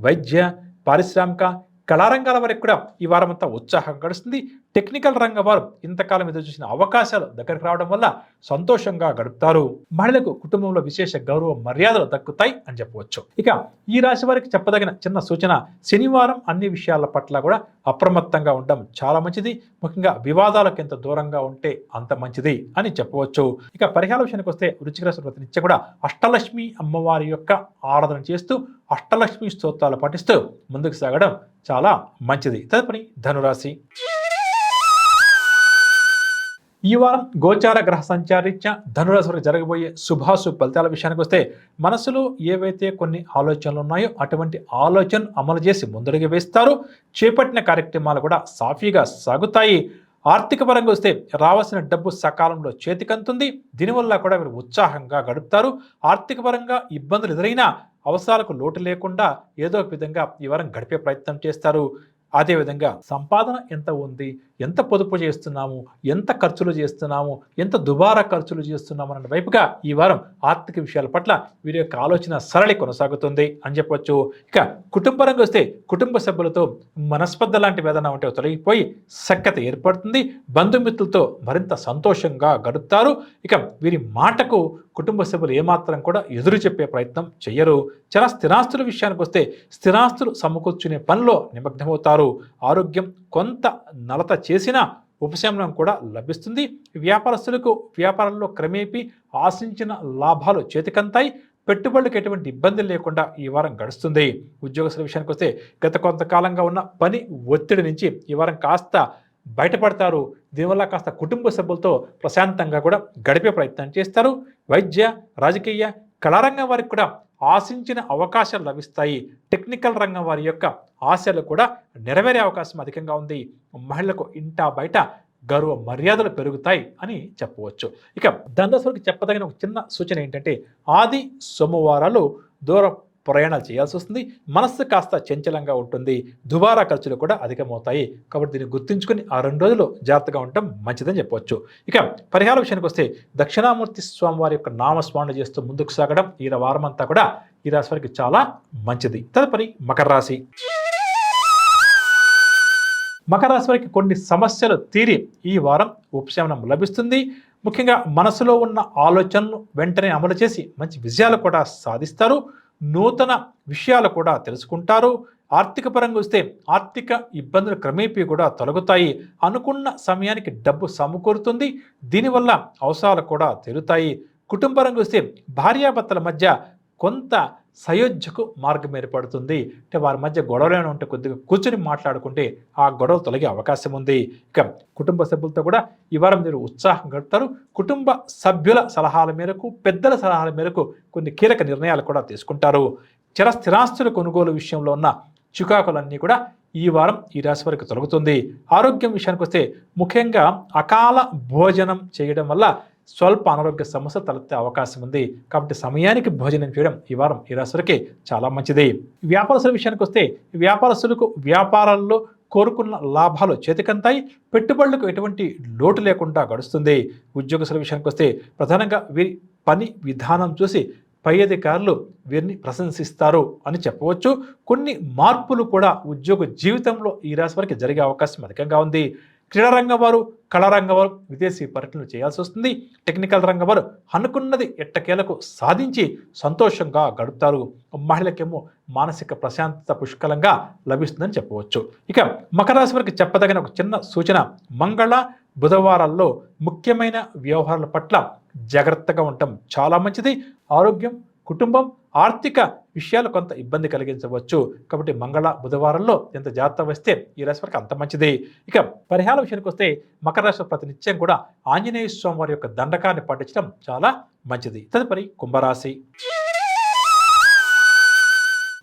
వైద్య, పారిశ్రామిక, కళారంగాల వరకు కూడా ఈ వారం అంతా ఉత్సాహం గడుస్తుంది. టెక్నికల్ రంగం వారు ఇంతకాలం ఎదురు చూసిన అవకాశాలు దగ్గరికి రావడం వల్ల సంతోషంగా గడుపుతారు. మహిళలకు కుటుంబంలో విశేష గౌరవ మర్యాదలు దక్కుతాయి అని చెప్పవచ్చు. ఇక ఈ రాశి వారికి చెప్పదగిన చిన్న సూచన, శనివారం అన్ని విషయాల పట్ల కూడా అప్రమత్తంగా ఉండడం చాలా మంచిది. ముఖ్యంగా వివాదాలకు ఎంత దూరంగా ఉంటే అంత మంచిది అని చెప్పవచ్చు. ఇక పరిహార విషయానికి వస్తే వృశ్చిక రాశి ప్రతినిత్యం కూడా అష్టలక్ష్మి అమ్మవారి యొక్క ఆరాధన చేస్తూ అష్టలక్ష్మి స్తోత్రాలు పఠిస్తూ ముందుకు సాగడం చాలా మంచిది. తదుపరి ధనురాశి. ఈ వారం గోచార గ్రహ సంచారీత్యా ధనురాశి వారికి జరగబోయే శుభాశుభ ఫలితాల విషయానికి వస్తే మనసులో ఏవైతే కొన్ని ఆలోచనలు ఉన్నాయో అటువంటి ఆలోచన అమలు చేసి ముందడుగు వేస్తారు. చేపట్టిన కార్యక్రమాలు కూడా సాఫీగా సాగుతాయి. ఆర్థిక పరంగా వస్తే రావాల్సిన డబ్బు సకాలంలో చేతికంతుంది. దీనివల్ల కూడా మీరు ఉత్సాహంగా గడుపుతారు. ఆర్థిక పరంగా ఇబ్బందులు ఎదురైనా అవసరాలకు లోటు లేకుండా ఏదో ఒక విధంగా ఈ వారం గడిపే ప్రయత్నం చేస్తారు. అదేవిధంగా సంపాదన ఎంత ఉంది, ఎంత పొదుపు చేస్తున్నాము, ఎంత ఖర్చులు చేస్తున్నాము, ఎంత దుబారా ఖర్చులు చేస్తున్నాము అన్న వైపుగా ఈ వారం ఆర్థిక విషయాల పట్ల వీరి యొక్క ఆలోచన సరళి కొనసాగుతుంది అని చెప్పొచ్చు. ఇక కుటుంబరంగా వస్తే కుటుంబ సభ్యులతో మనస్పర్ధ లాంటి వేదన ఉంటే తొలగిపోయి సఖ్యత ఏర్పడుతుంది. బంధుమిత్రులతో మరింత సంతోషంగా గడుపుతారు. ఇక వీరి మాటకు కుటుంబ సభ్యులు ఏమాత్రం కూడా ఎదురు చెప్పే ప్రయత్నం చేయరు. స్థిరాస్తుల విషయానికి వస్తే స్థిరాస్తులు సమకూర్చునే పనిలో నిమగ్నమవుతారు. ఆరోగ్యం కొంత నలత చేసినా ఉపశమనం కూడా లభిస్తుంది. వ్యాపారస్తులకు వ్యాపారంలో క్రమేపీ ఆశించిన లాభాలు చేతికంతాయి. పెట్టుబడులకు ఎటువంటి ఇబ్బందులు లేకుండా ఈ వారం గడుస్తుంది. ఉద్యోగస్తుల విషయానికి వస్తే గత కొంతకాలంగా ఉన్న పని ఒత్తిడి నుంచి ఈ వారం కాస్త బయటపడతారు. దీనివల్ల కాస్త కుటుంబ సభ్యులతో ప్రశాంతంగా కూడా గడిపే ప్రయత్నం చేస్తారు. వైద్య, రాజకీయ, కళారంగం వారికి కూడా ఆశించిన అవకాశాలు లభిస్తాయి. టెక్నికల్ రంగం వారి యొక్క ఆశలు కూడా నెరవేరే అవకాశం అధికంగా ఉంది. మహిళలకు ఇంటా బయట గౌరవ మర్యాదలు పెరుగుతాయి అని చెప్పవచ్చు. ఇక ధనురాశికి చెప్పదగిన ఒక చిన్న సూచన ఏంటంటే ఆది సోమవారాలు దూర ప్రయాణాలు చేయాల్సి వస్తుంది. మనస్సు కాస్త చంచలంగా ఉంటుంది. దుబారా ఖర్చులు కూడా అధికమవుతాయి. కాబట్టి దీన్ని గుర్తుంచుకొని ఆ 2 రోజులు జాగ్రత్తగా ఉండటం మంచిదని చెప్పవచ్చు. ఇక పరిహార విషయానికి వస్తే దక్షిణామూర్తి స్వామి వారి యొక్క నామస్మరణ చేస్తూ ముందుకు సాగడం ఈ వారం అంతా కూడా ఈ రాశి వారికి చాలా మంచిది. తదుపరి మకర రాశి. మకర రాశి వారికి కొన్ని సమస్యలు తీరి ఈ వారం ఉపశమనం లభిస్తుంది. ముఖ్యంగా మనసులో ఉన్న ఆలోచనలు వెంటనే అమలు చేసి మంచి విజయాలు కూడా సాధిస్తారు. నూతన విషయాలు కూడా తెలుసుకుంటారు. ఆర్థిక పరంగా వస్తే ఆర్థిక ఇబ్బందులు క్రమేపీ కూడా తొలగుతాయి. అనుకున్న సమయానికి డబ్బు సమకూరుతుంది. దీనివల్ల అవసరాలు కూడా తీరుతాయి. కుటుంబ పరంగా వస్తే భార్యాభర్తల మధ్య కొంత సయోధ్యకు మార్గం ఏర్పడుతుంది. అంటే వారి మధ్య గొడవలు ఉంటే కొద్దిగా కూర్చొని మాట్లాడుకుంటే ఆ గొడవలు తొలగే అవకాశం ఉంది. ఇక కుటుంబ సభ్యులతో కూడా ఈ వారం మీరు ఉత్సాహం గడుపుతారు. కుటుంబ సభ్యుల సలహాల మేరకు, పెద్దల సలహాల మేరకు కొన్ని కీలక నిర్ణయాలు కూడా తీసుకుంటారు. స్థిరాస్తుల కొనుగోలు విషయంలో ఉన్న చికాకులన్నీ కూడా ఈ వారం ఈ రాశి వారికి తొలగుతుంది. ఆరోగ్యం విషయానికి వస్తే ముఖ్యంగా అకాల భోజనం చేయడం వల్ల స్వల్ప అనారోగ్య సమస్య తలెత్తే అవకాశం ఉంది. కాబట్టి సమయానికి భోజనం చేయడం ఈ వారం ఈ రాశి వారికి చాలా మంచిది. వ్యాపారస్తుల విషయానికి వస్తే వ్యాపారస్తులకు వ్యాపారాల్లో కోరుకున్న లాభాలు చేతికంతాయి. పెట్టుబడులకు ఎటువంటి లోటు లేకుండా గడుస్తుంది. ఉద్యోగస్తుల విషయానికి వస్తే ప్రధానంగా వీరి పని విధానం చూసి పై అధికారులు వీరిని ప్రశంసిస్తారు అని చెప్పవచ్చు. కొన్ని మార్పులు కూడా ఉద్యోగ జీవితంలో ఈ రాశి వారికి జరిగే అవకాశం అధికంగా ఉంది. క్రీడా రంగం వారు, కళారంగం వారు విదేశీ పర్యటనలు చేయాల్సి వస్తుంది. టెక్నికల్ రంగం వారు అనుకున్నది ఎట్టకేలకు సాధించి సంతోషంగా గడుపుతారు. మహిళకేమో మానసిక ప్రశాంతత పుష్కలంగా లభిస్తుందని చెప్పవచ్చు. ఇక మకర రాశి వారికి చెప్పదగిన ఒక చిన్న సూచన, మంగళ బుధవారాల్లో ముఖ్యమైన వ్యవహారాల పట్ల జాగ్రత్తగా ఉండటం చాలా మంచిది. ఆరోగ్యం, కుటుంబం, ఆర్థిక విషయాలు కొంత ఇబ్బంది కలిగించవచ్చు. కాబట్టి మంగళ బుధవారంలో ఎంత జాగ్రత్త వస్తే ఈ రాశి వారికి అంత మంచిది. ఇక పరిహార విషయానికి వస్తే మకర రాశి ప్రతినిత్యం కూడా ఆంజనేయ స్వామి వారి యొక్క దండకాన్ని పాటించడం చాలా మంచిది. తదుపరి కుంభరాశి.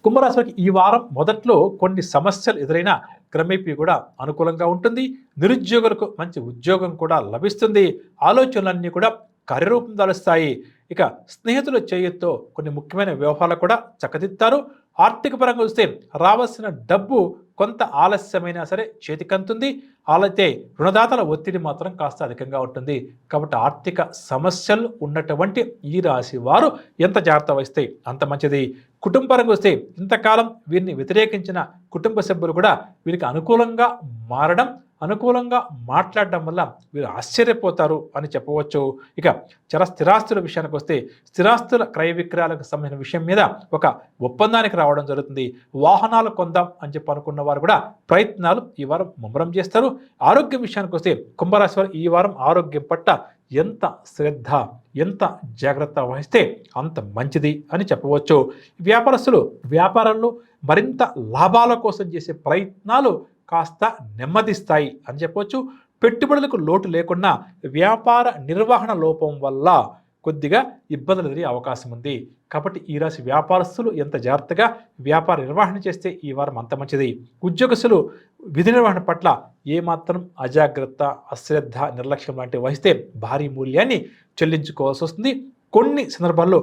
కుంభరాశి వారికి ఈ వారం మొదట్లో కొన్ని సమస్యలు ఎదురైనా క్రమేపీ కూడా అనుకూలంగా ఉంటుంది. నిరుద్యోగులకు మంచి ఉద్యోగం కూడా లభిస్తుంది. ఆలోచనలన్నీ కూడా కార్యరూపం దాలుస్తాయి. ఇక స్నేహితుల చేయుతో కొన్ని ముఖ్యమైన వ్యవహారాలు కూడా చక్కదిద్దారు. ఆర్థిక పరంగా చూస్తే రావాల్సిన డబ్బు కొంత ఆలస్యమైనా సరే చేతికంతుంది. అలాగే రుణదాతల ఒత్తిడి మాత్రం కాస్త అధికంగా ఉంటుంది. కాబట్టి ఆర్థిక సమస్యలు ఉన్నటువంటి ఈ రాశి వారు ఎంత జాగ్రత్త వహిస్తే అంత మంచిది. కుటుంబ పరంగా వస్తే ఇంతకాలం వీరిని వ్యతిరేకించిన కుటుంబ సభ్యులు కూడా వీరికి అనుకూలంగా మారడం, అనుకూలంగా మాట్లాడడం వల్ల వీరు ఆశ్చర్యపోతారు అని చెప్పవచ్చు. ఇక స్థిరాస్తుల విషయానికి వస్తే స్థిరాస్తుల క్రయ విక్రయాలకు సంబంధించిన విషయం మీద ఒక ఒప్పందానికి రావడం జరుగుతుంది. వాహనాలు కొందాం అని చెప్పి అనుకున్న వారు కూడా ప్రయత్నాలు ఈ వారం ముమ్మరం చేస్తారు. ఆరోగ్యం విషయానికి వస్తే కుంభరాశి వారు ఈ వారం ఆరోగ్యం పట్ల ఎంత శ్రద్ధ, ఎంత జాగ్రత్త వహిస్తే అంత మంచిది అని చెప్పవచ్చు. వ్యాపారస్తులు వ్యాపారంలో మరింత లాభాల కోసం చేసే ప్రయత్నాలు కాస్త నెమ్మదిస్తాయి అని చెప్పవచ్చు. పెట్టుబడులకు లోటు లేకుండా వ్యాపార నిర్వహణ లోపం వల్ల కొద్దిగా ఇబ్బందులు ఎదురే అవకాశం ఉంది. కాబట్టి ఈ రాశి వ్యాపారస్తులు ఎంత జాగ్రత్తగా వ్యాపార నిర్వహణ చేస్తే ఈ వారం అంత మంచిది. ఉద్యోగస్తులు విధి నిర్వహణ పట్ల ఏమాత్రం అజాగ్రత్త, అశ్రద్ధ, నిర్లక్ష్యం లాంటివి వహిస్తే భారీ మూల్యాన్ని చెల్లించుకోవాల్సి వస్తుంది. కొన్ని సందర్భాల్లో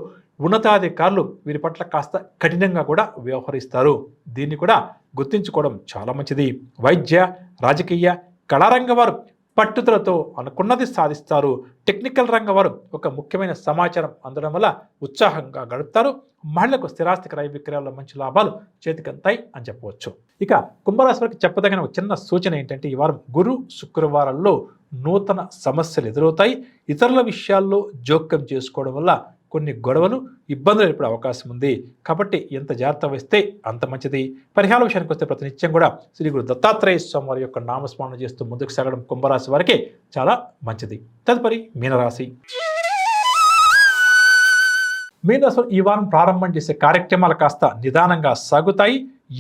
ఉన్నతాధికారులు వీరి పట్ల కాస్త కఠినంగా కూడా వ్యవహరిస్తారు. దీన్ని కూడా గుర్తించుకోవడం చాలా మంచిది. వైద్య, రాజకీయ, కళారంగ వారు పట్టుదలతో అనుకున్నది సాధిస్తారు. టెక్నికల్ రంగం వారు ఒక ముఖ్యమైన సమాచారం అందడం వల్ల ఉత్సాహంగా గడుపుతారు. మహిళలకు స్థిరాస్తి క్రయ విక్రయాల్లో మంచి లాభాలు చేతికంతాయి అని చెప్పవచ్చు. ఇక కుంభరాశి వారికి చెప్పదగిన ఒక చిన్న సూచన ఏంటంటే ఈ వారం గురు, శుక్రవారాల్లో నూతన సమస్యలు ఎదురవుతాయి. ఇతరుల విషయాల్లో జోక్యం చేసుకోవడం వల్ల కొన్ని గొడవలు, ఇబ్బందులు ఏర్పడే అవకాశం ఉంది. కాబట్టి ఎంత జాగ్రత్త వహిస్తే అంత మంచిది. పరిహార విషయానికి వస్తే ప్రతినిత్యం కూడా శ్రీ గురు దత్తాత్రేయ స్వామి వారి యొక్క నామస్మరణ చేస్తూ ముందుకు సాగడం కుంభరాశి వారికి చాలా మంచిది. తదుపరి మీనరాశి. మీనరాశి ఈ వారం ప్రారంభం చేసే కార్యక్రమాలు కాస్త నిదానంగా సాగుతాయి.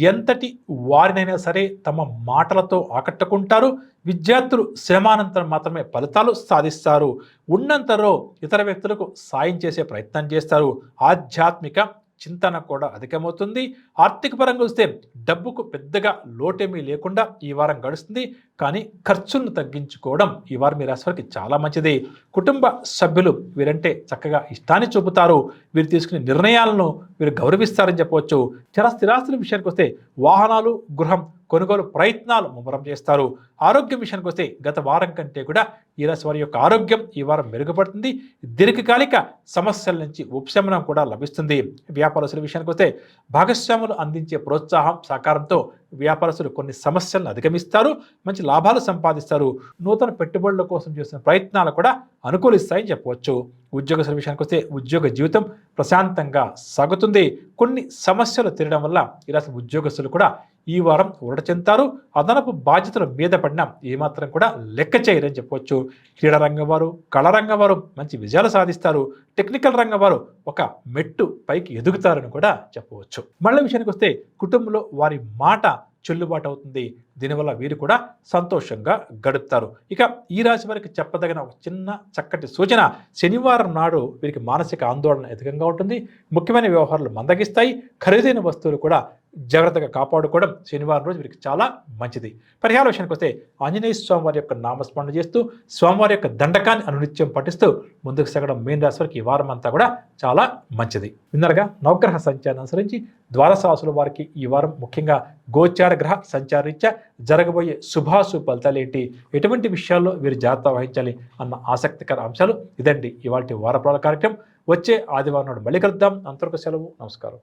ఎంతటి వారినైనా సరే తమ మాటలతో ఆకట్టుకుంటారు. విద్యార్థులు శ్రమానంతరం మాత్రమే ఫలితాలు సాధిస్తారు. ఉన్నంతలో ఇతర వ్యక్తులకు సాయం చేసే ప్రయత్నం చేస్తారు. ఆధ్యాత్మిక చింతన కూడా అధికమవుతుంది. ఆర్థిక పరంగా వస్తే డబ్బుకు పెద్దగా లోటేమీ లేకుండా ఈ వారం గడుస్తుంది. కానీ ఖర్చులను తగ్గించుకోవడం ఈ వారం మీ రాశి వారికి చాలా మంచిది. కుటుంబ సభ్యులు వీరంటే చక్కగా ఇష్టాన్ని చూపుతారు. వీరు తీసుకునే నిర్ణయాలను వీరు గౌరవిస్తారని చెప్పవచ్చు. స్థిరాస్తుల విషయానికి వస్తే వాహనాలు, గృహం కొనుగోలు ప్రయత్నాలు ముమ్మరం చేస్తారు. ఆరోగ్యం విషయానికి వస్తే గత వారం కంటే కూడా ఈ రాశి వారి యొక్క ఆరోగ్యం ఈ వారం మెరుగుపడుతుంది. దీర్ఘకాలిక సమస్యల నుంచి ఉపశమనం కూడా లభిస్తుంది. వ్యాపారస్తుల విషయానికి వస్తే భాగస్వాములు అందించే ప్రోత్సాహం, సహకారంతో వ్యాపారస్తులు కొన్ని సమస్యలను అధిగమిస్తారు. మంచి లాభాలు సంపాదిస్తారు. నూతన పెట్టుబడుల కోసం చేసిన ప్రయత్నాలు కూడా అనుకూలిస్తాయని చెప్పవచ్చు. ఉద్యోగస్తుల విషయానికి వస్తే ఉద్యోగ జీవితం ప్రశాంతంగా సాగుతుంది. కొన్ని సమస్యలు తీరడం వల్ల ఈ రాశి ఉద్యోగస్తులు కూడా ఈ వారం ఊరట చెందుతారు. అదనపు బాధ్యతలు మీద పడినా ఏమాత్రం కూడా లెక్క చేయరని చెప్పవచ్చు. క్రీడా రంగం వారు, కళారంగం వారు మంచి విజయాలు సాధిస్తారు. టెక్నికల్ రంగం వారు ఒక మెట్టు పైకి ఎదుగుతారని కూడా చెప్పవచ్చు. మళ్ళీ విషయానికి వస్తే కుటుంబంలో వారి మాట చెల్లుబాటు అవుతుంది. దీనివల్ల వీరు కూడా సంతోషంగా గడుపుతారు. ఇక ఈ రాశి వారికి చెప్పదగిన ఒక చిన్న చక్కటి సూచన, శనివారం నాడు వీరికి మానసిక ఆందోళన అధికంగా ఉంటుంది. ముఖ్యమైన వ్యవహారాలు మందగిస్తాయి. ఖరీదైన వస్తువులు కూడా జాగ్రత్తగా కాపాడుకోవడం శనివారం రోజు వీరికి చాలా మంచిది. పరిహార విషయానికి వస్తే ఆంజనేయ స్వామి వారి యొక్క నామస్మరణ చేస్తూ స్వామివారి యొక్క దండకాన్ని అనునిత్యం పఠిస్తూ ముందుకు సాగడం మీన రాశి వారికి ఈ వారం అంతా కూడా చాలా మంచిది. విన్నారుగా, నవగ్రహ సంచారం అనుసరించి ద్వాదశ రాశుల వారికి ఈ వారం ముఖ్యంగా గోచార గ్రహ సంచారరీత్యా జరగబోయే శుభాశుభ ఫలితాలు ఏంటి, ఎటువంటి విషయాల్లో వీరు జాగ్రత్త వహించాలి అన్న ఆసక్తికర అంశాలు ఇదండి ఇవాల్టి వారఫలాల కార్యక్రమం. వచ్చే ఆదివారం నాడు మళ్ళీ కలుద్దాం. అంతవరకు సెలవు. నమస్కారం.